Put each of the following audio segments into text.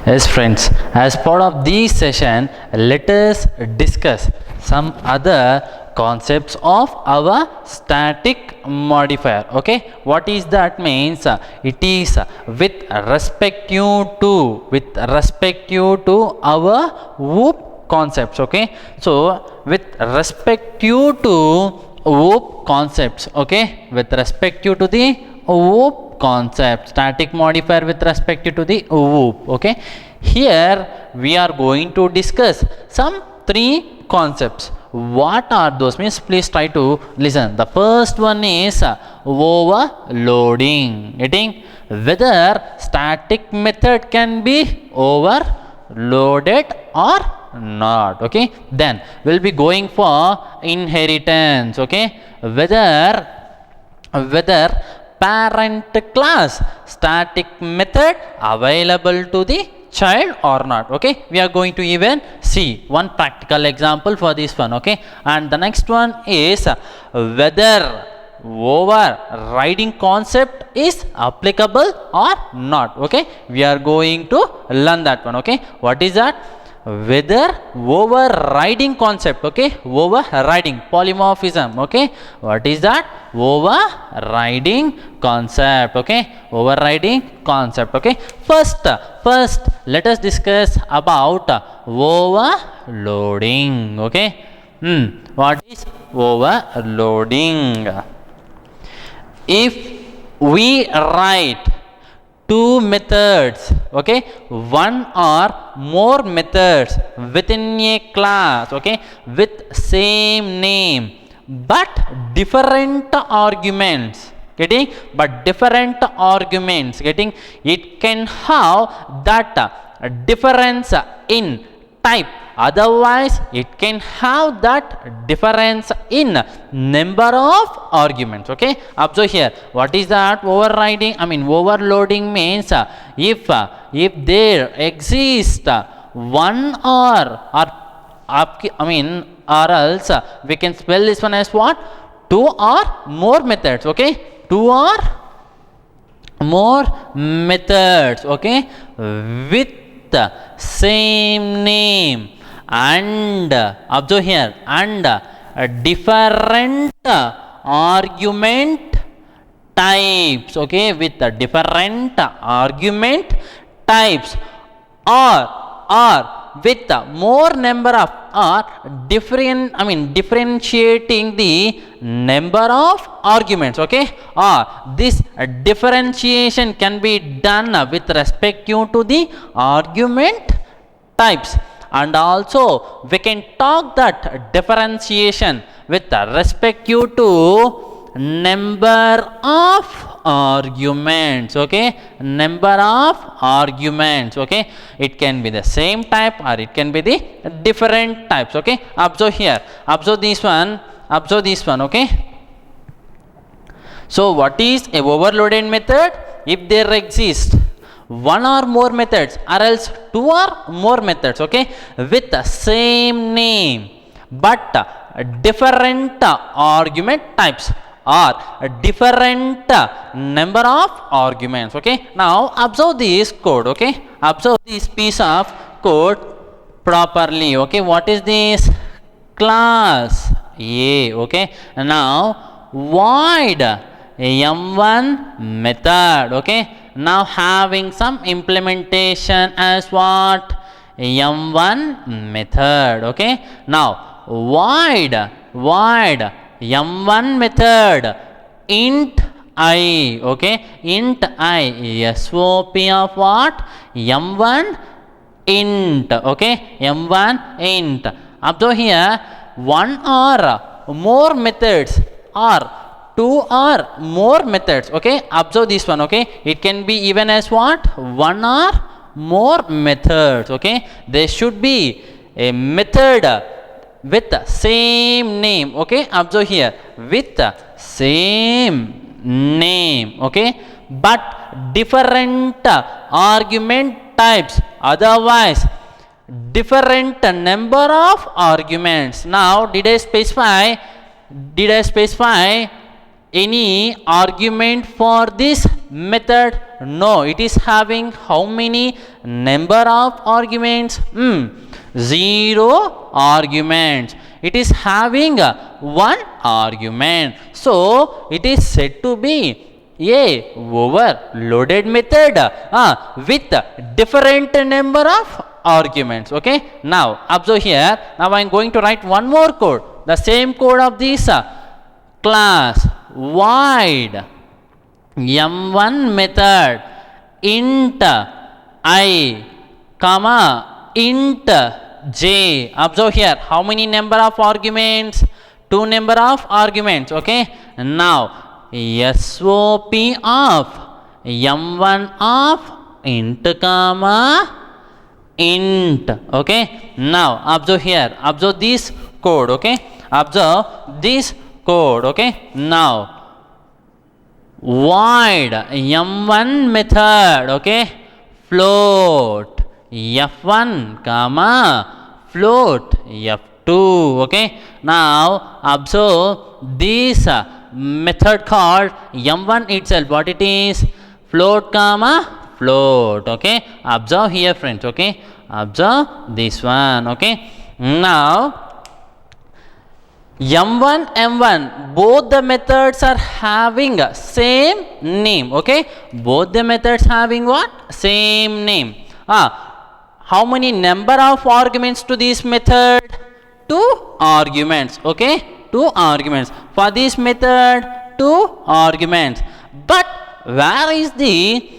Yes friends, as part of this session, let us discuss some other concepts of our static modifier. Okay, what is that means? It is with respect to our whoop concepts. Okay, so with respect to whoop concepts, okay, with respect to the whoop concept, static modifier with respect to the whoop. Okay, here we are going to discuss some three concepts. What are those? Means please try to listen. The first one is overloading. Getting whether static method can be overloaded or not. Okay, then we'll be going for inheritance. Okay, whether parent class static method available to the child or not. Okay, we are going to even see one practical example for this one. Okay, and the next one is whether overriding concept is applicable or not. Okay, we are going to learn that one. Okay, what is that? Whether overriding concept. Okay, overriding polymorphism. Okay, what is that? Overriding concept. Okay, overriding concept. Okay, first let us discuss about overloading. Okay, what is overloading? If we write two methods, okay, one or more methods within a class, okay, with same name but different arguments, getting, it can have that difference in type, otherwise it can have that difference in number of arguments. Okay, observe here, what is that? Overloading means if there exists one or else we can spell this one as what? Two or more methods. Okay, two or more methods, okay, with the same name and observe here, and different argument types. Okay, with the different argument types, or with more number of, or differentiating the number of arguments. Okay, or this differentiation can be done with respect to the argument types, and also we can talk that differentiation with respect to number of arguments. Okay, number of arguments. Okay, it can be the same type or it can be the different types. Okay, observe here, observe this one. Okay, so what is a overloaded method? If there exists one or more methods or else two or more methods, okay, with the same name but different argument types or different number of arguments. Okay, now observe this code. Okay, observe this piece of code properly. Okay, what is this? Class A. Okay, now void m1 method. Okay, now having some implementation as what? m1 method. Okay, now void m1 method int I. Okay, int I, sop of what? m1 int. Okay, m1 int. Observe here, one or more methods or two or more methods. Okay, observe this one. Okay, it can be even as what? One or more methods. Okay, there should be a method with the same name. Okay, observe here, with the same name. Okay, but different argument types, otherwise different number of arguments. Now did I specify any argument for this method? No, it is having how many number of arguments? 0 arguments. It is having one argument. So it is said to be a overloaded method with different number of arguments. Okay, now observe here. Now I am going to write one more code, the same code of this class void m1 method int I comma int j. Observe here, how many number of arguments? 2 number of arguments. Okay, now SOP of m1 of int comma int. Okay, now observe here, observe this code. Okay, observe this code. Okay, now void m1 method, okay, float f1 comma float f2. Okay, now observe this method called m1 itself, what it is? Float comma float. Okay, observe here friends. Okay, observe this one. Okay, now m1 both the methods are having same name. Okay, both the methods having what? Same name. How many number of arguments to this method? 2 arguments. Okay, 2 arguments. For this method 2 arguments. But where is the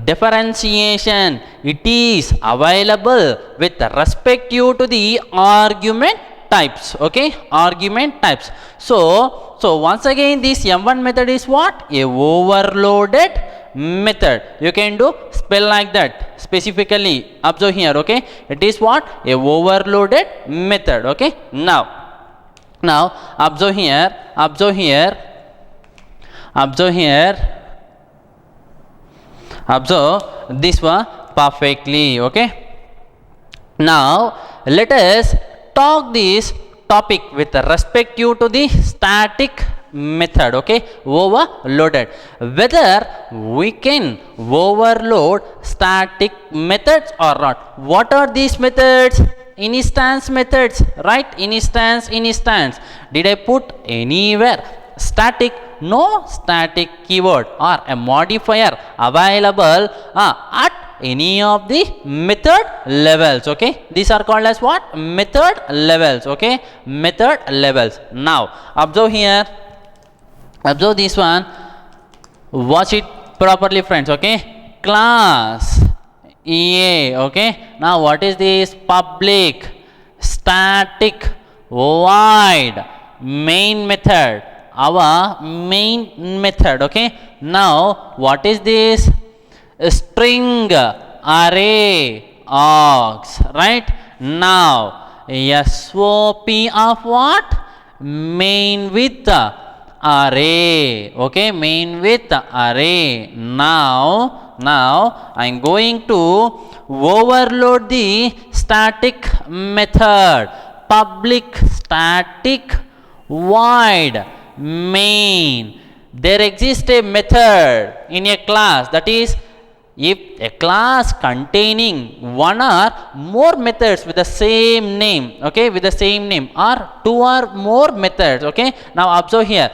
differentiation? It is available with respect to the argument types. Okay, argument types. So once again this m1 method is what? A overloaded method. You can do spell like that specifically. Observe here. Okay, it is what? A overloaded method. Okay, now observe here, observe here, observe here, observe this one perfectly. Okay, now let us talk this topic with respect to the static method. Okay, overloaded, whether we can overload static methods or not. What are these methods? Instance methods, right? Instance. Did I put anywhere static? No static keyword or a modifier available at any of the method levels. Okay, these are called as what? Method levels. Okay, method levels. Now observe here, observe this one, watch it properly friends. Okay, class EA. Okay, now what is this? Public static void main method, our main method. Okay, now what is this? String array args, right? Now SOP of what? Main with array. Okay, main with array. Now I am going to overload the static method, public static void main. There exists a method in a class, that is, if a class containing one or more methods with the same name, okay, with the same name, or 2 or more methods. Okay, now observe here,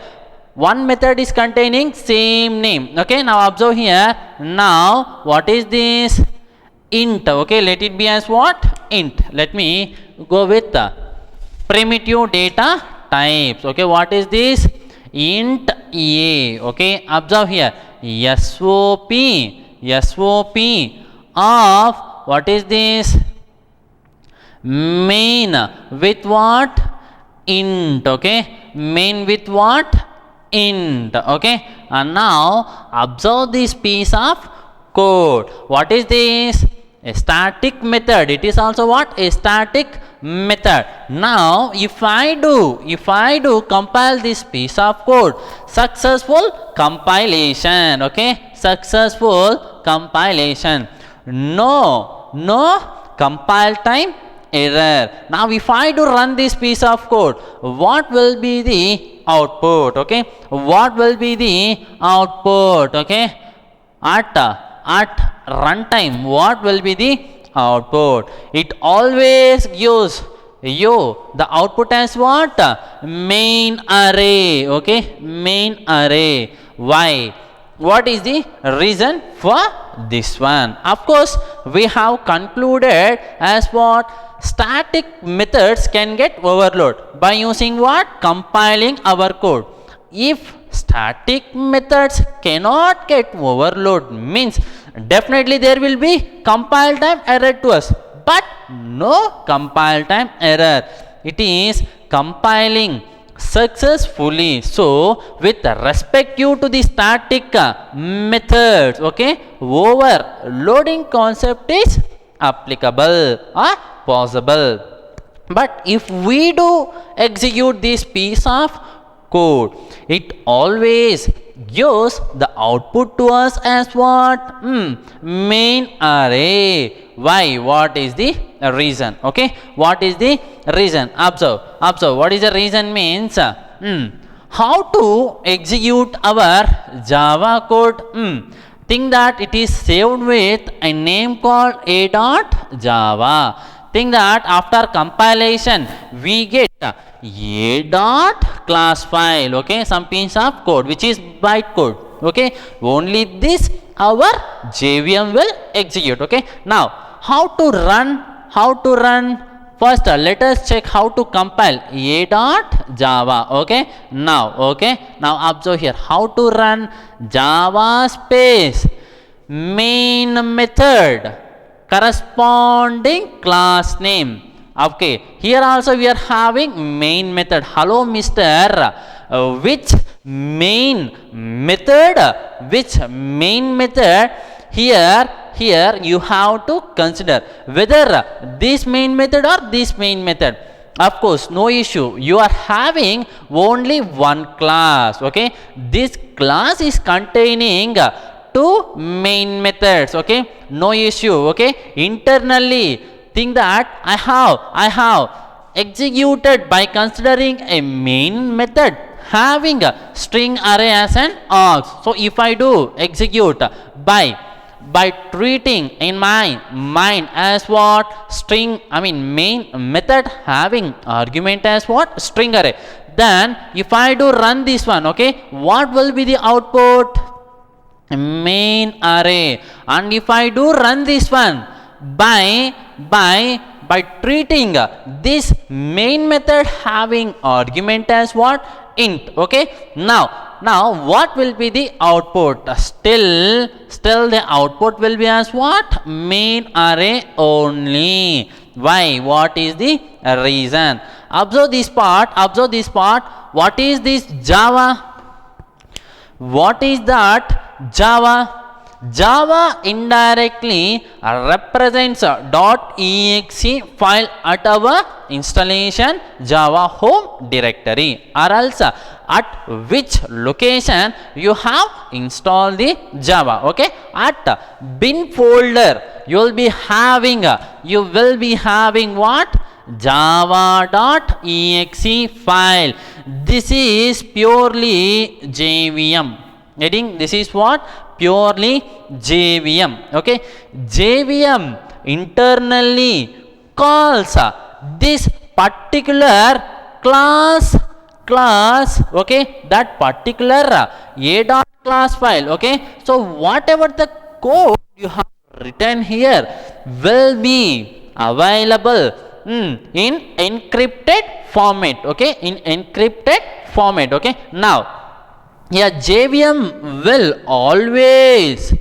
one method is containing same name. Okay, now observe here, now what is this? Int. Okay, let it be as what? Int. Let me go with primitive data types. Okay, what is this? Int A. Okay, observe here, SOP of what is this? Main with what? Int. Okay, main with what? Int. Okay, and now observe this piece of code. What is this? A static method. It is also what? A static method. Now if I do compile this piece of code, successful compilation. Okay, successful compilation, no compile time error. Now if I do run this piece of code, what will be the output? Okay, what will be the output? Okay, at runtime, what will be the output? It always gives you the output as what? Main array. Okay, main array. Why? What is the reason for this one? Of course, we have concluded as what? Static methods can get overloaded by using what? Compiling our code. If static methods cannot get overloaded, means definitely there will be compile time error to us, but no compile time error. It is compiling successfully. So with respect to the static methods, okay, overloading concept is applicable or possible. But if we do execute this piece of code, it always gives the output to us as what? Main array. Why? What is the reason? Okay, what is the reason? Observe what is the reason means. How to execute our Java code? Think that it is saved with a name called a.java. Think that after compilation we get a dot class file, okay, some piece of code which is byte code. Okay, only this our JVM will execute. Okay, now how to run? First let us check how to compile a.java. Okay, now observe here how to run Java space main method corresponding class name. Okay, here also we are having main method. Hello mister, which main method? Here you have to consider whether this main method or this main method. Of course, no issue, you are having only one class. Okay, this class is containing two main methods. Okay, no issue. Okay, internally think that I have executed by considering a main method having a string array as an args. So if I do execute by treating in my mind as what? String, main method having argument as what? String array. Then if I do run this one, okay, what will be the output? Main array. And if I do run this one by treating this main method having argument as what? Int. Okay, now what will be the output? Still the output will be as what? Main array only. Why? What is the reason? Observe this part. What is this Java? What is that Java? Java indirectly represents a .exe file at our installation Java home directory, or else at which location you have installed the Java. Okay, at bin folder you will be having what? Java.exe file. This is purely JVM. Heading, this is what? Purely JVM. Okay, JVM internally calls this particular class. Okay, that particular a dot class file. Okay, so whatever the code you have written here will be available in encrypted format. Okay, in encrypted format. Okay, now yeah, JVM will always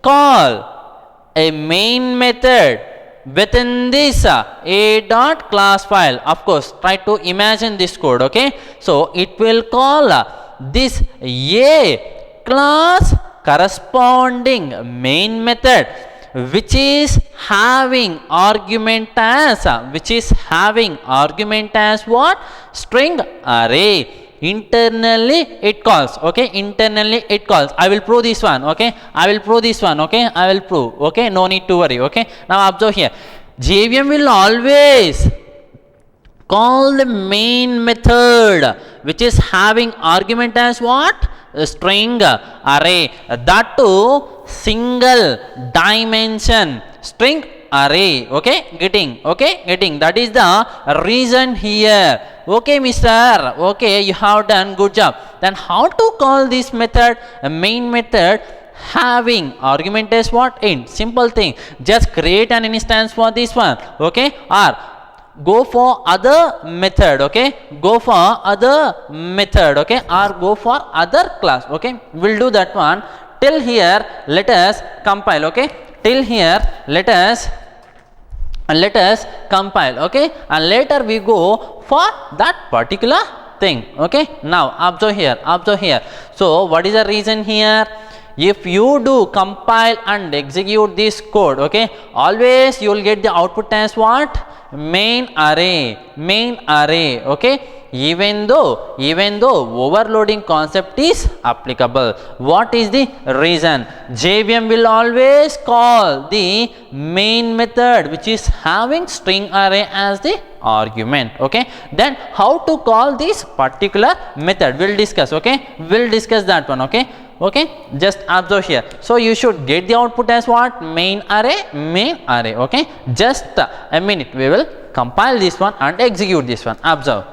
call a main method within this a dot class file. Of course, try to imagine this code. Okay, so it will call this a class corresponding main method which is having argument as what? String array. Internally it calls. Okay, I will prove this one. Okay, I will prove. Okay, no need to worry. Okay, now observe here, JVM will always call the main method which is having argument as what? string array, that too single dimension string array. Okay, getting that is the reason here. Okay, mister, okay, you have done good job. Then how to call this method? A main method having argument is what? Int. Simple thing, just create an instance for this one, okay, or go for other method, okay, go for other method, okay, or go for other class. Okay, we'll do that one. Till here let us compile. Okay, till here let us compile. Okay, and later we go for that particular thing. Okay, now observe here. So what is the reason here? If you do compile and execute this code, okay, always you will get the output as what? Main array. Okay, even though overloading concept is applicable. What is the reason? JVM will always call the main method which is having string array as the argument. Okay, then how to call this particular method we'll discuss. Okay, we'll discuss that one. Okay, just observe here. So you should get the output as what? Main array. Okay, just a minute, we will compile this one and execute this one. Observe.